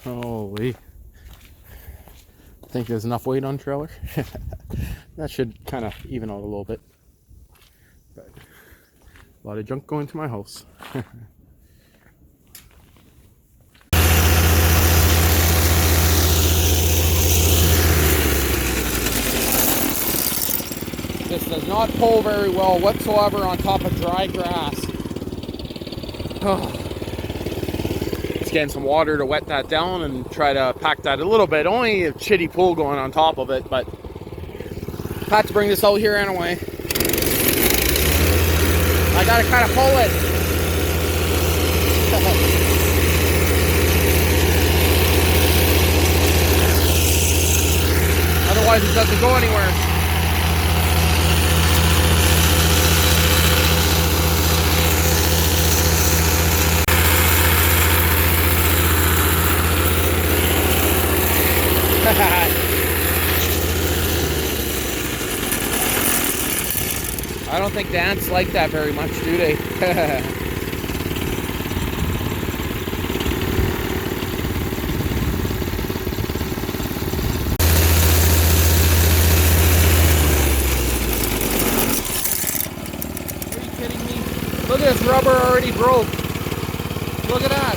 Holy. I think there's enough weight on trailer. That should kind of even out a little bit. But a lot of junk going to my house. This does not pull very well whatsoever on top of dry grass. Just getting some water to wet that down and try to pack that a little bit. Only a shitty pull going on top of it, but had to bring this out here anyway. I gotta kind of pull it. Otherwise it doesn't go anywhere. I don't think the ants like that very much, do they? Are you kidding me? Look at this rubber already broke. Look at that.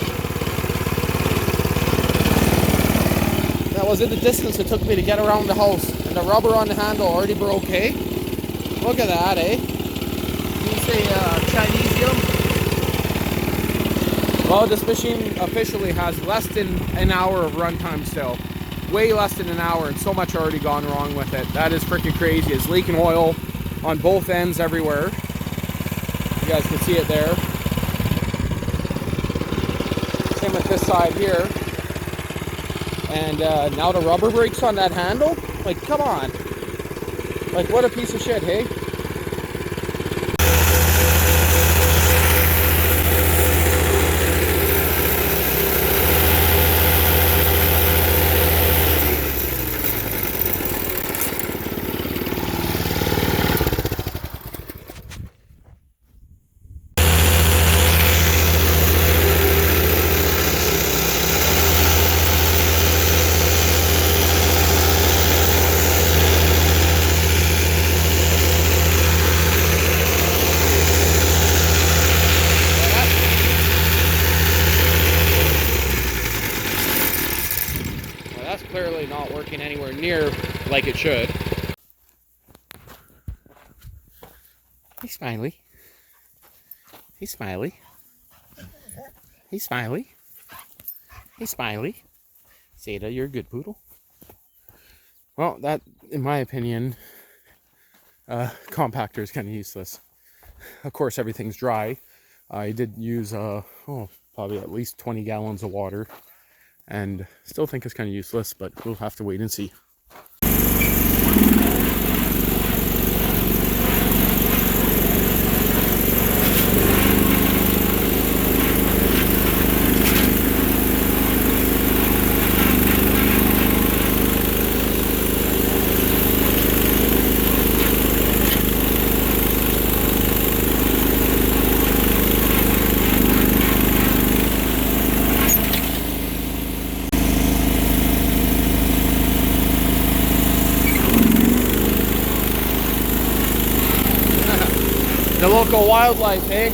That was in the distance it took me to get around the house. And the rubber on the handle already broke, eh? Look at that, eh? You say Chinese gum? Well, this machine officially has less than an hour of runtime still. Way less than an hour, and so much already gone wrong with it. That is freaking crazy. It's leaking oil on both ends everywhere. You guys can see it there. Same with this side here. And now the rubber brakes on that handle? Like, come on. Like, what a piece of shit, hey? Clearly not working anywhere near like it should. Hey, Smiley. Hey, Smiley. Hey, Smiley. Hey, Smiley. Zeta, you're a good poodle. Well, that, in my opinion, compactor is kind of useless. Of course, everything's dry. I did use, probably at least 20 gallons of water. And still think it's kind of useless, but we'll have to wait and see. The local wildlife, eh?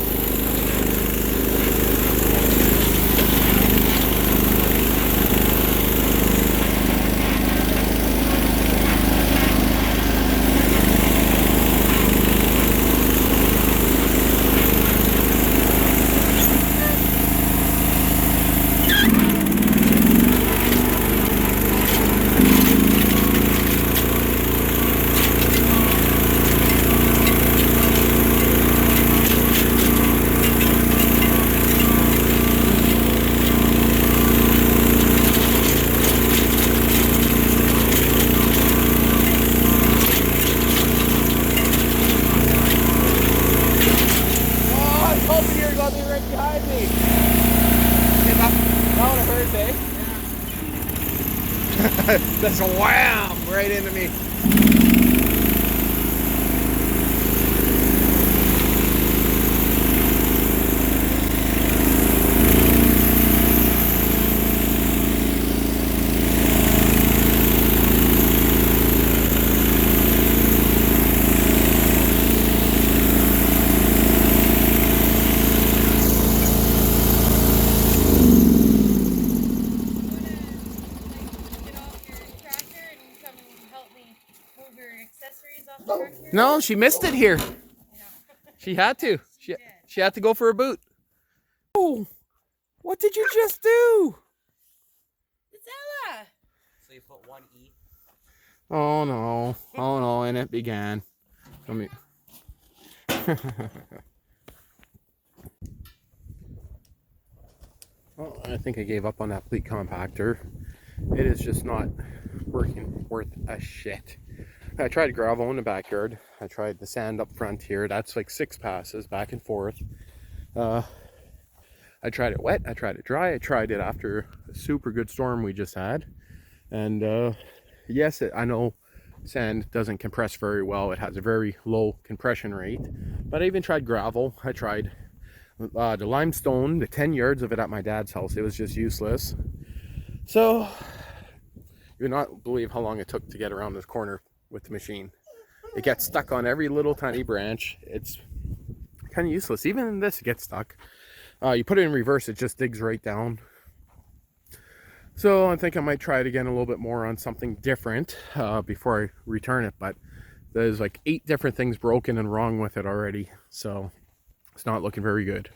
That's a wham! Right into me. No, she missed it here. She had to. She had to go for a boot. Oh, what did you just do? It's Ella. So you put one E. Oh no. Oh no, and it began. Let me. Well, I think I gave up on that plate compactor. It is just not working worth a shit. I tried gravel in the backyard. I tried the sand up front here. That's like 6 passes back and forth. I tried it wet. I tried it dry. I tried it after a super good storm we just had. And yes, I know sand doesn't compress very well. It has a very low compression rate. But I even tried gravel. I tried the limestone, the 10 yards of it at my dad's house. It was just useless. So you would not believe how long it took to get around this corner with the machine. It gets stuck on every little tiny branch. It's kind of useless. Even in this, it gets stuck. You put it in reverse, it just digs right down. So I think I might try it again a little bit more on something different before I return it. But there's like 8 different things broken and wrong with it already. So it's not looking very good.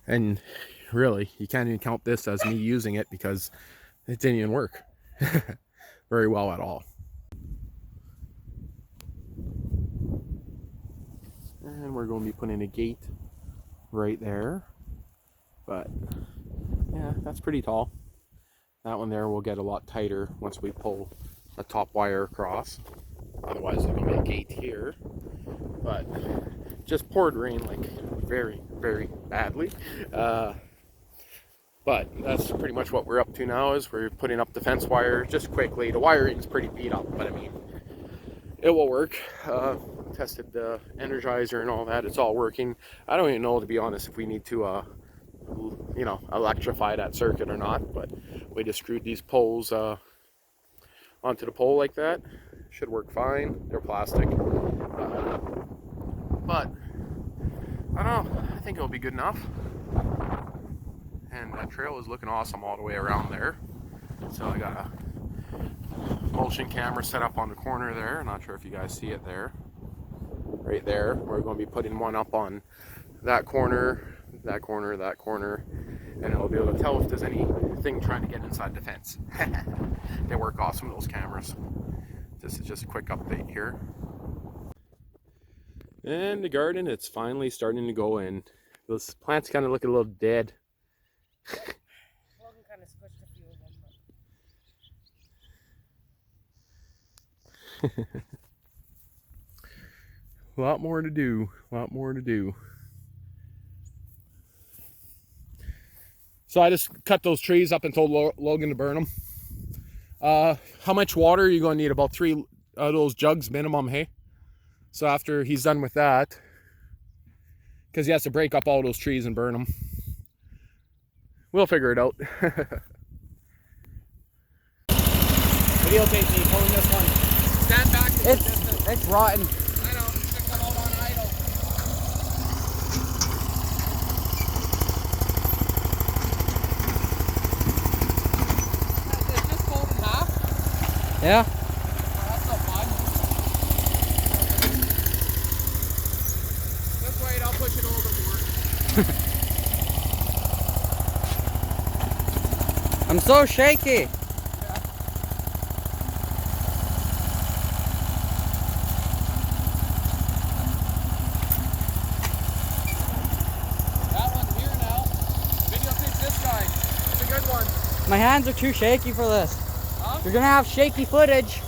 And really, you can't even count this as me using it because it didn't even work very well at all. And we're going to be putting a gate right there. But yeah, that's pretty tall. That one there will get a lot tighter once we pull a top wire across. Otherwise there's going to be a gate here. But just poured rain like very, very badly. But that's pretty much what we're up to now, is we're putting up the fence wire just quickly. The wiring is pretty beat up, but I mean, it will work. Tested the energizer and all that. It's all working. I don't even know, to be honest, if we need to you know, electrify that circuit or not, but we just screwed these poles onto the pole like that. Should work fine. They're plastic, but I don't know, I think it'll be good enough. And that trail is looking awesome all the way around there. So I got a motion camera set up on the corner there. I'm not sure if you guys see it there. Right there. We're going to be putting one up on that corner, that corner, that corner, and it'll be able to tell if there's anything trying to get inside the fence. They work awesome, those cameras. This is just a quick update here. And the garden, it's finally starting to go in. Those plants kind of look a little dead. Logan kind of squished a few of them. A lot more to do. A lot more to do. So I just cut those trees up and told Logan to burn them. How much water are you going to need? About 3 of those jugs minimum, hey? So after he's done with that, because he has to break up all those trees and burn them. We'll figure it out. Videotape me pulling this one. Stand back. It's rotten. I know. Stick them out on idle. It's just fold in half. Yeah. Oh, that's no fun. Just wait. I'll push it a little bit more. I'm so shaky. My hands are too shaky for this. Huh? You're gonna have shaky footage.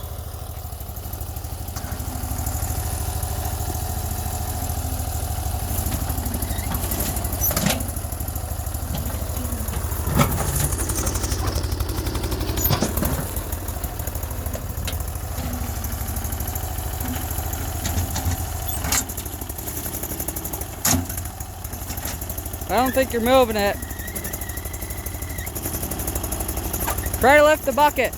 I don't think you're moving it. Try to lift the bucket.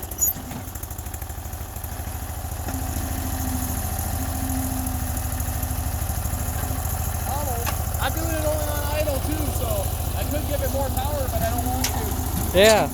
Almost. I'm doing it only on idle too, so I could give it more power, but I don't want to. Yeah.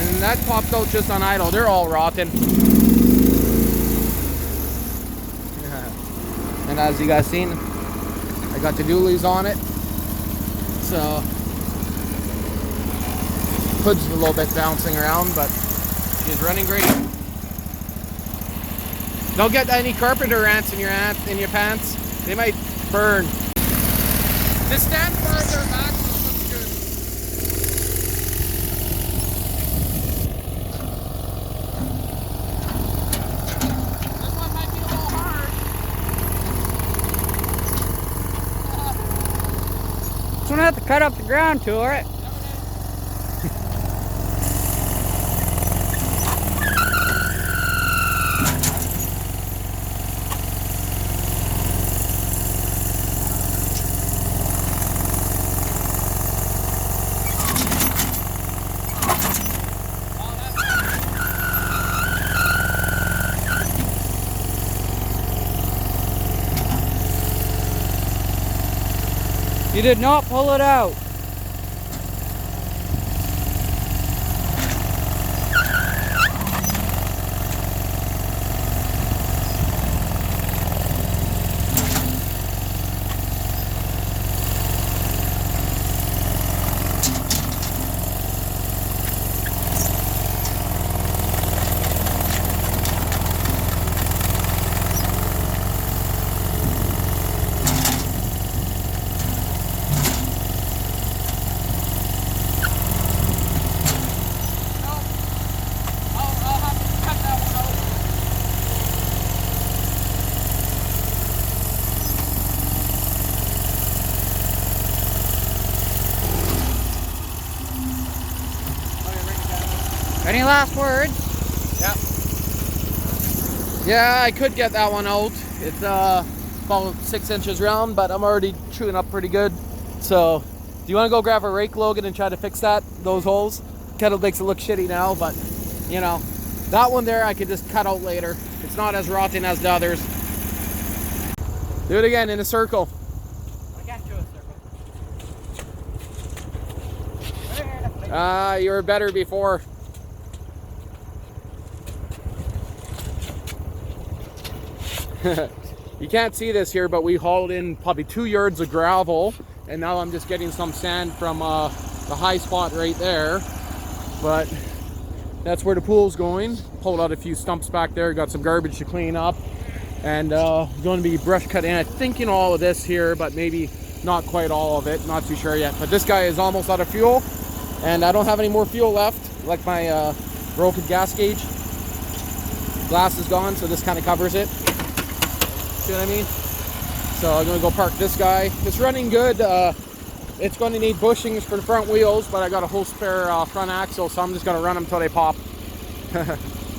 And that popped out just on idle. They're all rotten. And as you guys seen, I got the dualies on it. So hood's a little bit bouncing around, but she's running great. Don't get any carpenter ants in your pants. They might burn. The stand farther back looks good. This one might be a little hard. Just gonna have to cut up the ground to it. You did not pull it out. Any last words? Yeah, I could get that one out. It's about 6 inches round, but I'm already chewing up pretty good. So, do you want to go grab a rake, Logan, and try to fix those holes? Kind of makes it look shitty now, but you know, that one there I could just cut out later. It's not as rotten as the others. Do it again in a circle. I can't do a circle. You were better before. You can't see this here, but we hauled in probably 2 yards of gravel, and now I'm just getting some sand from the high spot right there. But that's where the pool's going. Pulled out a few stumps back there, got some garbage to clean up, and going to be brush cutting. I think all of this here, but maybe not quite all of it, not too sure yet. But this guy is almost out of fuel, and I don't have any more fuel left, like my broken gas gauge. Glass is gone, so this kind of covers it. See what I mean? So I'm gonna go park this guy. It's running good. It's going to need bushings for the front wheels, but I got a whole spare front axle, so I'm just gonna run them until they pop.